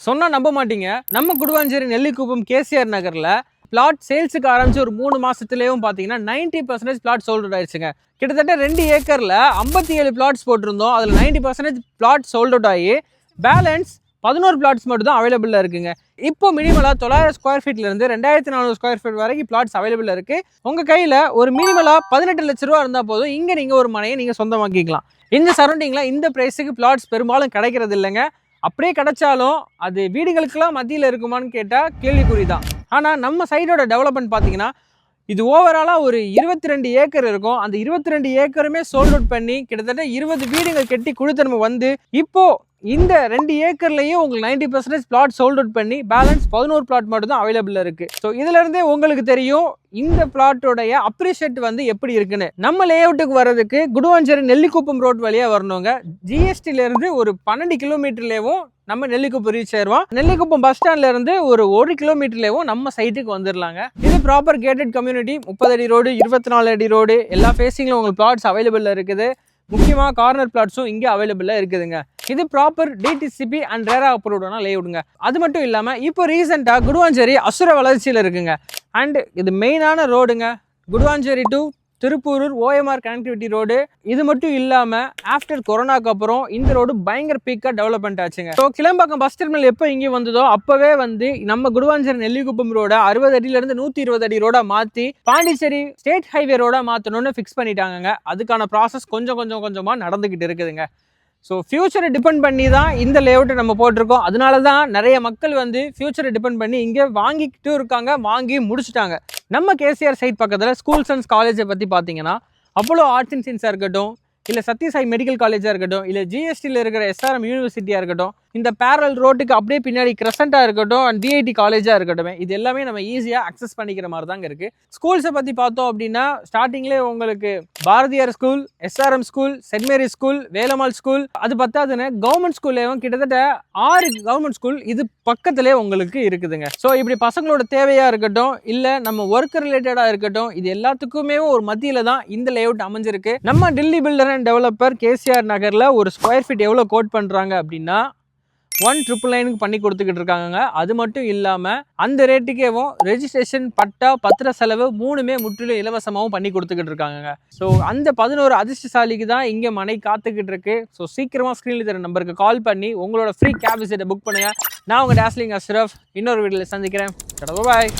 சொன்னா நம்ப மாட்டீங்க, நம்ம குடுவாஞ்சேரி நெல்லிக்குப்பம் கேசிஆர் நகர்ல பிளாட் சேல்ஸுக்கு ஆரம்பிச்சு ஒரு 3 மாசத்துலயும் பாத்தீங்கன்னா 90% பிளாட் சோல்ட் அவுட் ஆயிடுச்சுங்க. கிட்டத்தட்ட 2 ஏக்கர்ல 57 பிளாட்ஸ் போட்டிருந்தோம். அதுல 90% பிளாட் சோல்ட் அவுட் ஆகி பேலன்ஸ் 11 பிளாட்ஸ் மட்டும் தான் அவைலபிளா இருக்குங்க. இப்போ மினிமலா 900 ஸ்கொயர் ஃபீட்ல இருந்து 2400 ஸ்கொயர் ஃபீட் வரைக்கும் பிளாட்ஸ் அவைலபிளா இருக்கு. உங்க கையில ஒரு மினிமலா 18 லட்ச ரூபா இருந்தா போதும், இங்க நீங்க ஒரு மனையை நீங்க சொந்தமாக்கிக்கலாம். இந்த சரௌண்டிங்ல இந்த பிரைஸுக்கு பிளாட்ஸ் பெரும்பாலும் கிடைக்கிறது இல்லைங்க. அப்படியே கிடைச்சாலும் அது வீடுகளுக்கெல்லாம் மத்தியில் இருக்குமான்னு கேட்டால் கேள்விக்குறி தான். ஆனால் நம்ம சைடோட டெவலப்மெண்ட் பார்த்தீங்கன்னா இது ஓவராலாக ஒரு 22 ஏக்கர் இருக்கும். அந்த 22 ஏக்கருமே சோல்ட் அவுட் பண்ணி கிட்டத்தட்ட 20 வீடுகள் கெட்டி குழுத்தன்மை வந்து இப்போ இந்த 2 ஏக்கர்லையும் உங்களுக்கு 90% பிளாட் சோல்ட் அவுட் பண்ணி பேலன்ஸ் 11 பிளாட் மட்டும் தான் அவைலபிள் இருக்கு. ஸோ இதுல இருந்தே உங்களுக்கு தெரியும் இந்த பிளாட்டோடைய அப்ரிஷியேட் வந்து எப்படி இருக்குன்னு. நம்ம லே அவுட்டுக்கு வர்றதுக்கு குடுவாஞ்சேரி நெல்லிக்குப்பம் ரோட் வழியா வரணுங்க. ஜிஎஸ்டில இருந்து ஒரு 12 கிலோமீட்டர்லேயும் நம்ம நெல்லிக்குப்பம் ரீச் ஆயிடுவோம். நெல்லிக்குப்பம் பஸ் ஸ்டாண்ட்ல இருந்து ஒரு 1 கிலோமீட்டர்லேயும் நம்ம சைட்டுக்கு வந்துடலாங்க. இது ப்ராப்பர் கேட்டட் கம்யூனிட்டி. 30 அடி ரோடு, 24 அடி ரோடு, எல்லா ஃபேஸிங்ல உங்களுக்கு பிளாட்ஸ் அவைலபிள் இருக்குது. முக்கியமாக கார்னர் பிளாட்ஸும் இங்கே அவைலபிளாக இருக்குதுங்க. இது ப்ராப்பர் டிடிசிபி அண்ட் ரேரா அப்ரூவ்டான லேஅவுட்ங்க. அது மட்டும் இல்லாமல் இப்போ ரீசெண்டாக குடுவாஞ்சேரி அசுர வளர்ச்சியில் இருக்குங்க. அண்ட் இது மெயினான ரோடுங்க. Guduvancheri to Thiruporur OMR connectivity road. இது மட்டும் இல்லாமல் ஆஃப்டர் கொரோனாக்கு அப்புறம் இந்த ரோடு பயங்கர பீக்காக டெவலப்மெண்ட் ஆச்சுங்க. ஸோ கிளம்பாக்கம் பஸ் டெர்மினல் எப்போ இங்கே வந்ததோ அப்போவே வந்து நம்ம குடுவாஞ்சேரி நெல்லிக்குப்பம் ரோட 60 அடியிலேருந்து 120 அடி ரோடாக மாற்றி பாண்டிச்சேரி ஸ்டேட் ஹைவே ரோடாக மாற்றணும்னு ஃபிக்ஸ் பண்ணிட்டாங்க. அதுக்கான ப்ராசஸ் கொஞ்சமாக நடந்துக்கிட்டு இருக்குதுங்க. ஸோ ஃபியூச்சரை டிபெண்ட் பண்ணி தான் இந்த லேஅவுட்டை நம்ம போட்டிருக்கோம். அதனால தான் நிறைய மக்கள் வந்து ஃபியூச்சரை டிபெண்ட் பண்ணி இங்கே வாங்கிக்கிட்டும் இருக்காங்க, வாங்கி முடிச்சுட்டாங்க. நம்ம கேசிஆர் சைட் பக்கத்தில் ஸ்கூல்ஸ் அண்ட் காலேஜை பற்றி பார்த்தீங்கன்னா அப்போலோ ஆர்ட்ஸ் அண்ட் சயின்ஸாக இருக்கட்டும், இல்லை சத்யசாய் மெடிக்கல் காலேஜாக இருக்கட்டும், இல்லை ஜிஎஸ்டியில் இருக்கிற எஸ்ஆர்எம் யூனிவர்சிட்டியாக இருக்கட்டும், இந்த பேரல் ரோட்டுக்கு அப்படியே பின்னாடி கிரசண்டாக இருக்கட்டும் அண்ட் டிஐடி காலேஜாக இருக்கட்டும், இது எல்லாமே நம்ம ஈஸியாக அக்சஸ் பண்ணிக்கிற மாதிரி தாங்க இருக்குது. ஸ்கூல்ஸை பற்றி பார்த்தோம் அப்படின்னா ஸ்டார்டிங்லேயே உங்களுக்கு Bharathiyar school, SRM school, saint Mary school, Velammal school, அது பத்தாதுன்னு கவர்மெண்ட் ஸ்கூல்லேயும் கிட்டத்தட்ட 6 கவர்மெண்ட் ஸ்கூல் இது பக்கத்திலே உங்களுக்கு இருக்குதுங்க. ஸோ இப்படி பசங்களோட தேவையாக இருக்கட்டும், இல்லை நம்ம ஒர்க் ரிலேட்டடாக இருக்கட்டும், இது எல்லாத்துக்குமே ஒரு மத்தியில் தான் இந்த லேஅவுட் அமைஞ்சிருக்கு. நம்ம Delhi filter and developer KCR நகரில் ஒரு ஸ்கொயர் ஃபீட் எவ்வளோ கோட் பண்ணுறாங்க அப்படின்னா 1,999 பண்ணி கொடுத்துக்கிட்டு இருக்காங்க. அது மட்டும் இல்லாமல் அந்த ரேட்டுக்கேவும் ரெஜிஸ்ட்ரேஷன், பட்டா, பத்திர செலவு 3மே முற்றிலும் இலவசமாகவும் பண்ணி கொடுத்துக்கிட்டு இருக்காங்க. ஸோ அந்த 11 அதிர்ஷ்டசாலிக்கு தான் இங்கே மனை காத்துக்கிட்டு இருக்கு. ஸோ சீக்கிரமாக ஸ்க்ரீனில் தர நம்பருக்கு கால் பண்ணி உங்களோட ஃப்ரீ கேப் விசிட்டை புக் பண்ணுங்கள். நான் உங்கள் டாஸ்லிங் அஷ்ரஃப் இன்னொரு வீடியோவில் சந்திக்கிறேன். பாய்.